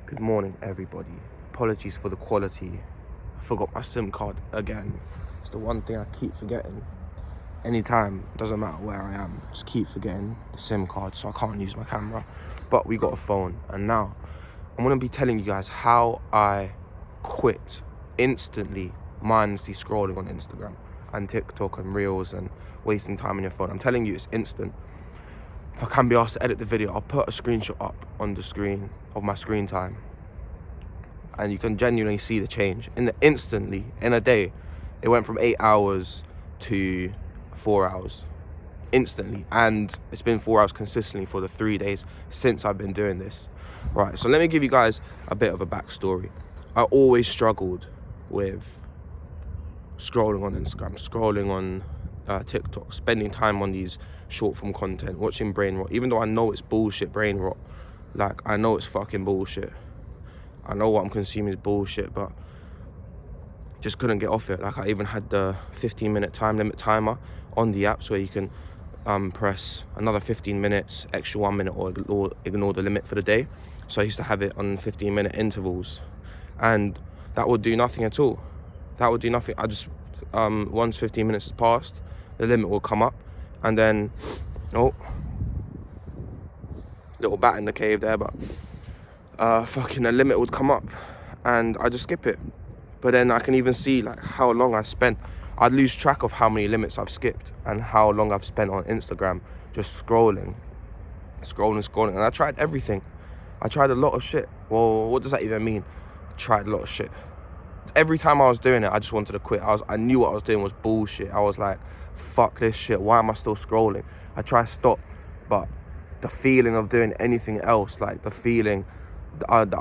Good morning, everybody. Apologies for the quality. I forgot my SIM card again. It's the one thing I keep forgetting. Anytime, doesn't matter where I am, just keep forgetting the SIM card, so I can't use my camera. But we got a phone, and now I'm gonna be telling you guys how I quit instantly mindlessly scrolling on Instagram and TikTok and Reels and wasting time on your phone. I'm telling you, it's instant. If I can be asked to edit the video, I'll put a screenshot up on the screen of my screen time, and you can genuinely see the change. Instantly, in a day, it went from 8 hours to 4 hours. Instantly. And it's been 4 hours consistently for the 3 days since I've been doing this. Right, so let me give you guys a bit of a backstory. I always struggled with scrolling on Instagram, scrolling on TikTok, spending time on these short form content, watching brain rot, even though I know it's bullshit brain rot. Like, I know it's fucking bullshit. I know what I'm consuming is bullshit, but just couldn't get off it. Like, I even had the 15-minute time limit timer on the apps where you can press another 15 minutes, extra 1 minute, or ignore the limit for the day. So I used to have it on 15-minute intervals, and that would do nothing at all. That would do nothing. I just, once 15 minutes has passed, the limit will come up, and then, little bat in the cave there, but fucking the limit would come up, and I just skip it. But then I can even see like how long I spent. I'd lose track of how many limits I've skipped and how long I've spent on Instagram just scrolling. And I tried everything. I tried a lot of shit. Well, what does that even mean? Tried a lot of shit. Every time I was doing it, I just wanted to quit. I knew what I was doing was bullshit. I was like, fuck this shit. Why am I still scrolling? I try to stop, but the feeling of doing anything else, like the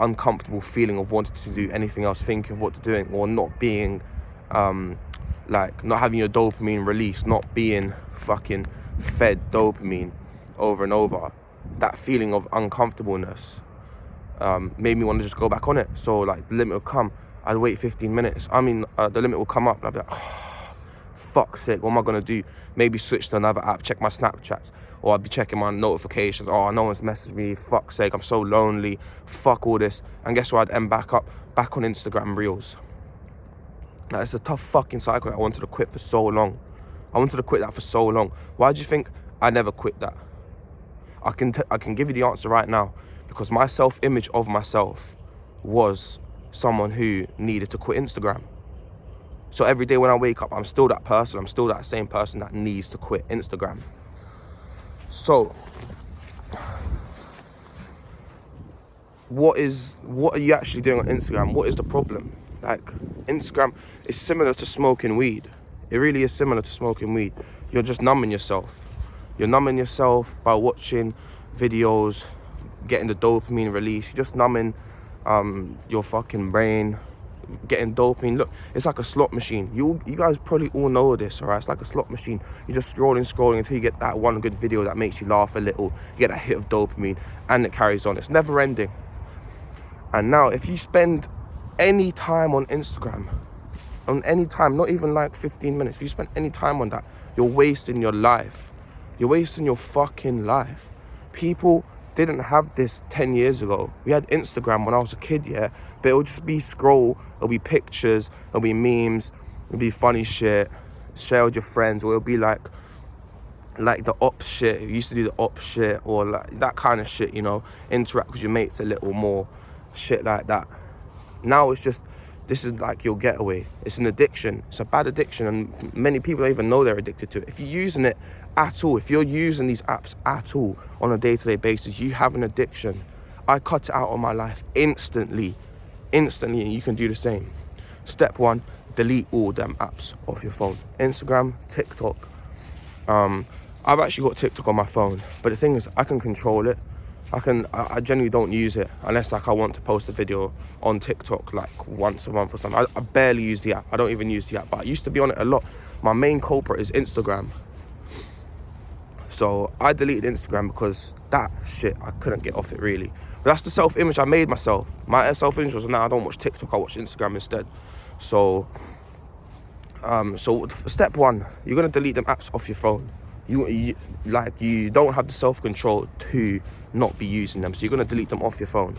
uncomfortable feeling of wanting to do anything else, thinking of what to doing, or not being, like not having your dopamine released, not being fucking fed dopamine over and over. That feeling of uncomfortableness made me want to just go back on it. So like the limit will come, I'd wait 15 minutes. The limit will come up, and I'd be like, oh, fuck's sake, what am I gonna do? Maybe switch to another app, check my Snapchats, or I'd be checking my notifications. Oh, no one's messaged me, fuck's sake, I'm so lonely, fuck all this. And guess what? I'd end back on Instagram Reels. Now, it's a tough fucking cycle that I wanted to quit for so long. I wanted to quit that for so long. Why do you think I never quit that? I can give you the answer right now, because my self-image of myself was someone who needed to quit Instagram. So every day when I wake up, I'm still that person. I'm still that same person that needs to quit Instagram. So what are you actually doing on Instagram? What is the problem? Like, Instagram is similar to smoking weed. It really is similar to smoking weed. You're just numbing yourself. You're numbing yourself by watching videos, getting the dopamine release. You're just numbing your fucking brain, getting dopamine. Look, it's like a slot machine. You guys probably all know this, all right? It's like a slot machine. You're just scrolling until you get that one good video that makes you laugh a little. You get that hit of dopamine, and it carries on. It's never ending. And now, if you spend any time on Instagram, on any time, not even like 15 minutes, if you spend any time on that, you're wasting your life. You're wasting your fucking life. People didn't have this 10 years ago. We had Instagram when I was a kid, yeah, but it'll just be scroll, it'll be pictures, it'll be memes, it'll be funny shit, share with your friends, or it'll be like the ops shit. You used to do the ops shit, or like that kind of shit, you know, interact with your mates a little more, shit like that. Now it's just, this is like your getaway. It's an addiction. It's a bad addiction, and many people don't even know they're addicted to it. If you're using it at all, if you're using these apps at all on a day-to-day basis, you have an addiction. I cut it out of my life instantly, and you can do the same. Step one, delete all them apps off your phone. Instagram, TikTok. I've actually got TikTok on my phone, but the thing is, I can control it. I generally don't use it unless like I want to post a video on TikTok like once a month or something. I barely use the app. I don't even use the app, but I used to be on it a lot. My main culprit is Instagram. So I deleted Instagram because that shit, I couldn't get off it really. But that's the self-image I made myself. My self-image was, now I don't watch TikTok, I watch Instagram instead. So step one, you're gonna delete them apps off your phone. You don't have the self-control to not be using them, so you're gonna delete them off your phone.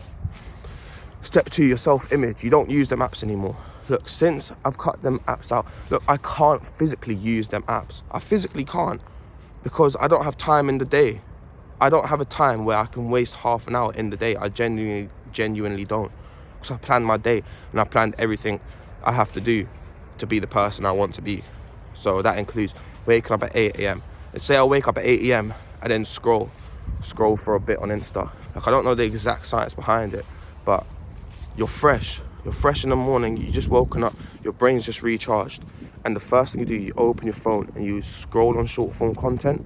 Step 2, your self-image. You don't use them apps anymore. Look, since I've cut them apps out, look, I can't physically use them apps. I physically can't, because I don't have time in the day. I don't have a time where I can waste half an hour in the day. I genuinely don't. Because I planned my day and I planned everything I have to do to be the person I want to be. So that includes waking up at 8 a.m. Let's say I wake up at 8 a.m. and then scroll for a bit on Insta. Like, I don't know the exact science behind it, but you're fresh in the morning. You just woken up, your brain's just recharged, and the first thing you do, you open your phone and you scroll on short form content.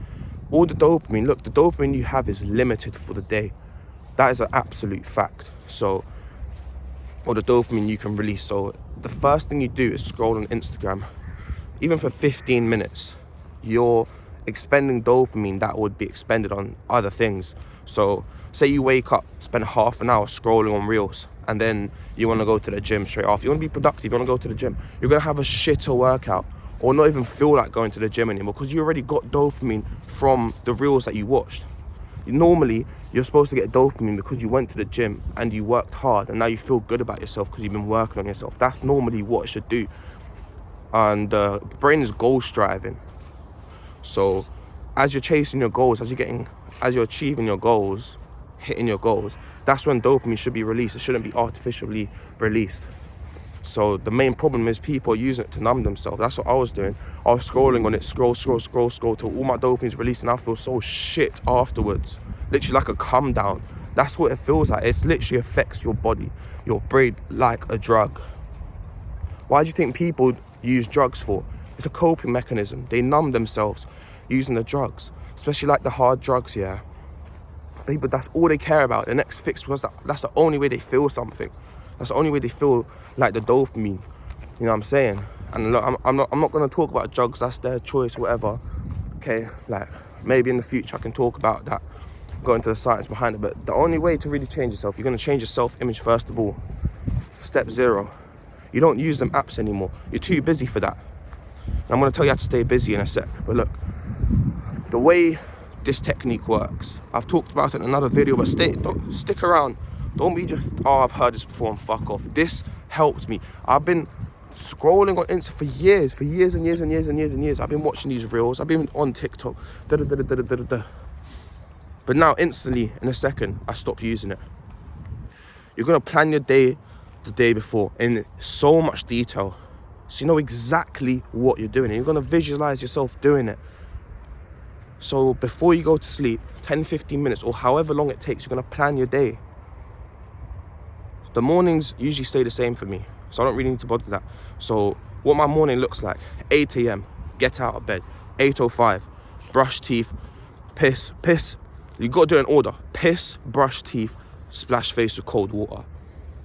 All the dopamine, look, the dopamine you have is limited for the day. That is an absolute fact. So, or the dopamine you can release. So the first thing you do is scroll on Instagram. Even for 15 minutes, you're expending dopamine that would be expended on other things. So say you wake up, spend half an hour scrolling on Reels, and then you want to go to the gym straight after. You want to be productive, you want to go to the gym. You're going to have a shitter workout, or not even feel like going to the gym anymore, because you already got dopamine from the Reels that you watched. Normally, you're supposed to get dopamine because you went to the gym and you worked hard, and now you feel good about yourself because you've been working on yourself. That's normally what it should do. And the brain is goal striving. So as you're chasing your goals, as you're achieving your goals, hitting your goals, that's when dopamine should be released. It shouldn't be artificially released. So the main problem is people using it to numb themselves. That's what I was doing. I was scrolling on it, scroll till all my dopamine's released, and I feel so shit afterwards. Literally like a come down. That's what it feels like. It literally affects your body, your brain, like a drug. Why do you think people use drugs for? It's a coping mechanism. They numb themselves using the drugs, especially like the hard drugs, yeah. People, that's all they care about. The next fix, because that's the only way they feel something. That's the only way they feel like the dopamine. You know what I'm saying? And look, I'm not going to talk about drugs. That's their choice, whatever. Okay, like maybe in the future I can talk about that, go into the science behind it. But the only way to really change yourself, you're going to change your self-image first of all. Step 0. You don't use them apps anymore. You're too busy for that. And I'm going to tell you how to stay busy in a sec. But look, the way this technique works, I've talked about it in another video, but stick around. Don't be just, oh, I've heard this before and fuck off. This helped me. I've been scrolling on Insta for years and years. I've been watching these reels. I've been on TikTok. But now instantly, in a second, I stop using it. You're going to plan your day the day before in so much detail, so you know exactly what you're doing, and you're going to visualize yourself doing it. So before you go to sleep, 10-15 minutes or however long it takes, you're going to plan your day. The mornings usually stay the same for me, so I don't really need to bother that. So what my morning looks like: 8 a.m, get out of bed. 8:05, brush teeth, piss. You got to do it in order: piss, brush teeth, splash face with cold water.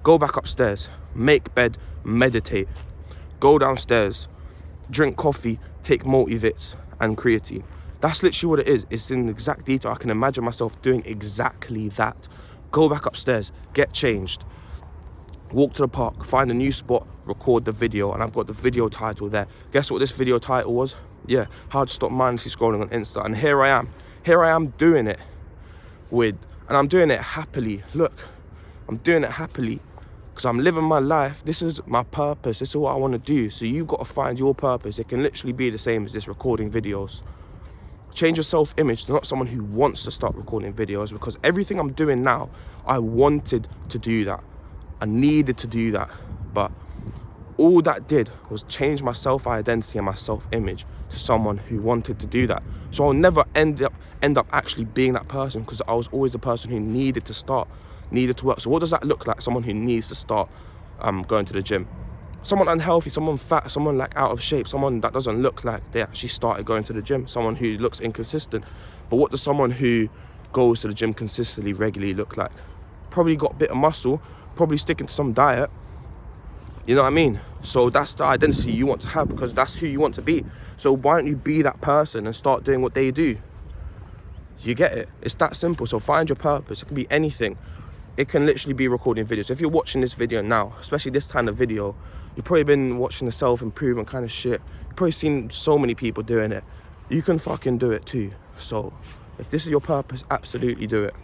Go back upstairs, make bed, meditate. Go downstairs, drink coffee, take multivits and creatine. That's literally what it is. It's in exact detail. I can imagine myself doing exactly that. Go back upstairs, get changed, walk to the park, find a new spot, record the video, and I've got the video title there. Guess what this video title was? Yeah, how to stop mindlessly scrolling on Insta. And here I am doing it and I'm doing it happily. Look, I'm doing it happily because I'm living my life. This is my purpose. This is what I want to do. So you've got to find your purpose. It can literally be the same as this, recording videos. Change your self-image to not someone who wants to start recording videos, because everything I'm doing now, I wanted to do that. I needed to do that. But all that did was change my self-identity and my self-image to someone who wanted to do that. So I'll never end up actually being that person, because I was always the person who needed to work. So what does that look like? Someone who needs to start going to the gym. Someone unhealthy, someone fat, someone like out of shape, someone that doesn't look like they actually started going to the gym, someone who looks inconsistent. But what does someone who goes to the gym consistently, regularly look like? Probably got a bit of muscle, probably sticking to some diet. You know what I mean? So that's the identity you want to have, because that's who you want to be. So why don't you be that person and start doing what they do? You get it? It's that simple. So find your purpose. It can be anything. It can literally be recording videos. If you're watching this video now, especially this kind of video, you've probably been watching the self-improvement kind of shit. You've probably seen so many people doing it. You can fucking do it too. So if this is your purpose, absolutely do it.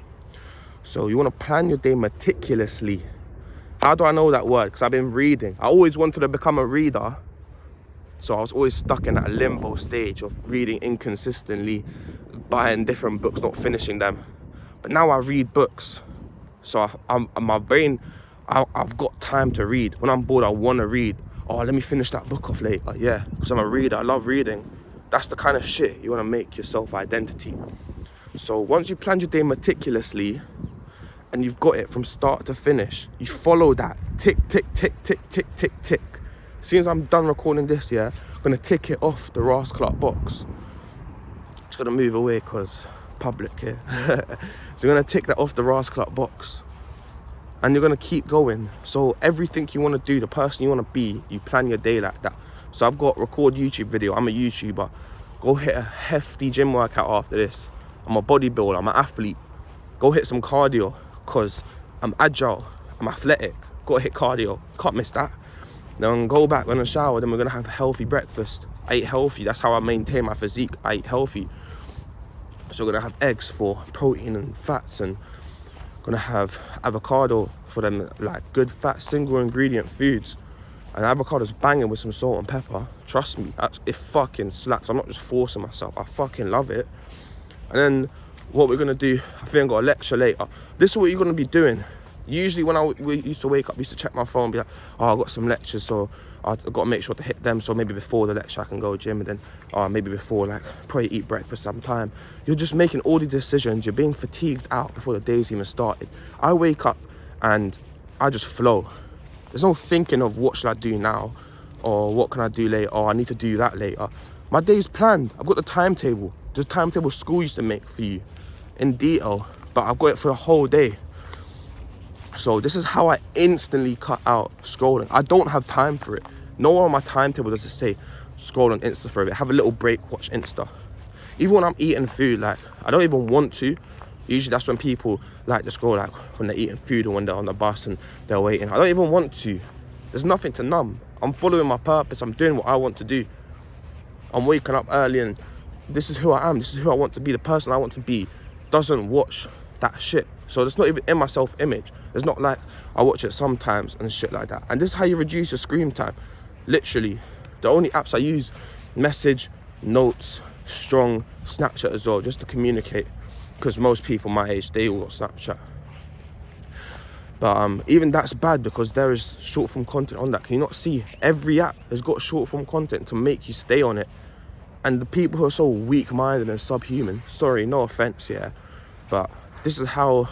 So you want to plan your day meticulously. How do I know that word? Because I've been reading. I always wanted to become a reader. So I was always stuck in that limbo stage of reading inconsistently, buying different books, not finishing them. But now I read books. So my brain, I've got time to read. When I'm bored, I want to read. Oh, let me finish that book off later. Yeah, because I'm a reader. I love reading. That's the kind of shit you want to make your self-identity. So once you plan your day meticulously and you've got it from start to finish, you follow that. Tick, tick, tick, tick, tick, tick, tick. As soon as I'm done recording this, yeah, I'm going to tick it off the Ras Clark box. Just going to move away because public here. So you're going to tick that off the Ras Clark box. And you're going to keep going. So everything you want to do, the person you want to be, you plan your day like that. So I've got record YouTube video. I'm a YouTuber. Go hit a hefty gym workout after this. I'm a bodybuilder. I'm an athlete. Go hit some cardio because I'm agile. I'm athletic. Got to hit cardio. Can't miss that. Then go back in the shower. Then we're going to have a healthy breakfast. I eat healthy. That's how I maintain my physique. I eat healthy. So we're going to have eggs for protein and fats, and gonna have avocado for them, like good fat single ingredient foods. And avocado's banging with some salt and pepper. Trust me, it fucking slaps. I'm not just forcing myself. I fucking love it. And then what we're gonna do, I think I've got a lecture later. This is what you're gonna be doing. Usually when we used to wake up, I used to check my phone and be like, oh, I've got some lectures, so I've got to make sure to hit them. So maybe before the lecture I can go gym, and then maybe before, like, probably eat breakfast sometime. You're just making all these decisions. You're being fatigued out before the day's even started. I wake up and I just flow. There's no thinking of what should I do now, or what can I do later, or I need to do that later. My day's planned. I've got the timetable school used to make for you in detail, but I've got it for the whole day. So this is how I instantly cut out scrolling. I don't have time for it. Nowhere on my timetable does it say scroll on Insta for a bit. Have a little break, watch Insta. Even when I'm eating food, like, I don't even want to. Usually that's when people like to scroll, like when they're eating food or when they're on the bus and they're waiting. I don't even want to. There's nothing to numb. I'm following my purpose. I'm doing what I want to do. I'm waking up early, and this is who I am. This is who I want to be. The person I want to be doesn't watch that shit. So it's not even in my self-image. It's not like I watch it sometimes and shit like that. And this is how you reduce your screen time. Literally, the only apps I use, message, notes, strong, Snapchat as well, just to communicate. Because most people my age, they all got Snapchat. But even that's bad, because there is short form content on that. Can you not see? Every app has got short form content to make you stay on it. And the people who are so weak-minded and subhuman, sorry, no offense, yeah, but this is how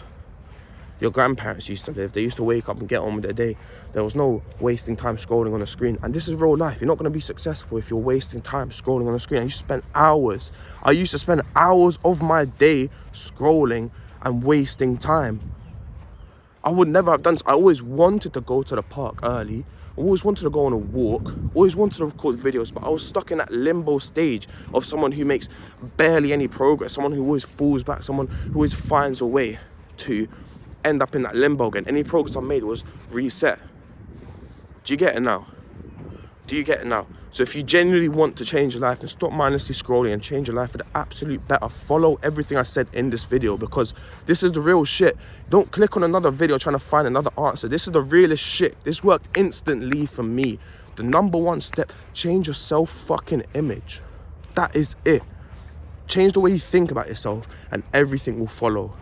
your grandparents used to live. They used to wake up and get on with their day. There was no wasting time scrolling on a screen. And this is real life. You're not going to be successful if you're wasting time scrolling on a screen. And you spend hours. I used to spend hours of my day scrolling and wasting time. I would never have done this. I always wanted to go to the park early. I always wanted to go on a walk. Always wanted to record videos, but I was stuck in that limbo stage of someone who makes barely any progress, someone who always falls back, someone who always finds a way to end up in that limbo again. Any progress I made was reset. Do you get it now? Do you get it now? So if you genuinely want to change your life and stop mindlessly scrolling and change your life for the absolute better, follow everything I said in this video, because this is the real shit. Don't click on another video trying to find another answer. This is the realest shit. This worked instantly for me. The number one step, change your self-fucking image. That is it. Change the way you think about yourself and everything will follow.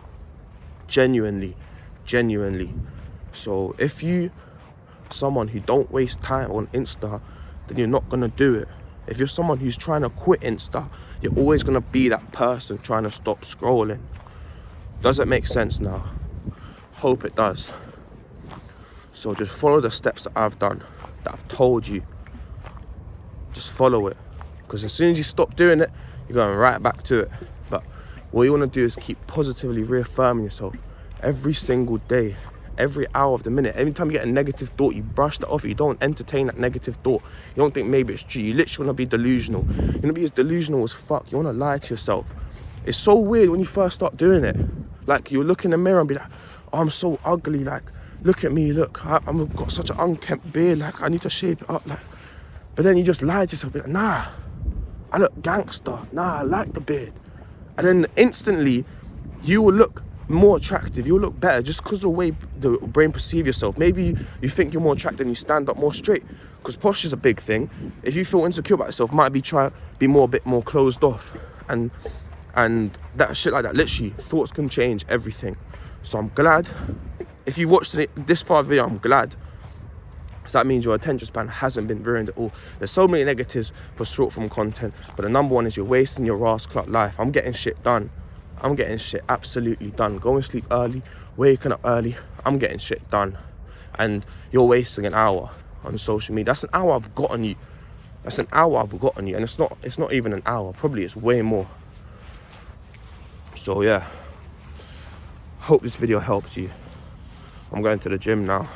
Genuinely. So if you are someone who don't waste time on Insta, then you're not gonna do it. If you're someone who's trying to quit Insta, you're always gonna be that person trying to stop scrolling. Does it make sense now? Hope it does. So just follow the steps that I've done, that I've told you. Just follow it. Because as soon as you stop doing it, you're going right back to it. But what you wanna do is keep positively reaffirming yourself every single day. Every hour of the minute. Every time you get a negative thought, you brush that off. You don't entertain that negative thought. You don't think maybe it's true. You literally want to be delusional. You want to be as delusional as fuck. You want to lie to yourself. It's so weird when you first start doing it. Like, you look in the mirror and be like, oh, I'm so ugly. Like, look at me. Look, I've got such an unkempt beard. Like, I need to shape it up. Like, but then you just lie to yourself. Be like, nah, I look gangster. Nah, I like the beard. And then instantly, you will look more attractive, you'll look better just because of the way the brain perceives yourself. Maybe you think you're more attractive and you stand up more straight, because posture is a big thing. If you feel insecure about yourself, might be try be more a bit more closed off, and that shit like that. Literally, thoughts can change everything. So I'm glad if you watched this far video. I'm glad. So that means your attention span hasn't been ruined at all. There's so many negatives for short form content, but the number one is you're wasting your ass clock life. I'm getting shit done. I'm getting shit absolutely done. Going to sleep early, waking up early. I'm getting shit done. And you're wasting an hour on social media. That's an hour I've got on you. That's an hour I've got on you. And it's not even an hour. Probably it's way more. So yeah. Hope this video helped you. I'm going to the gym now.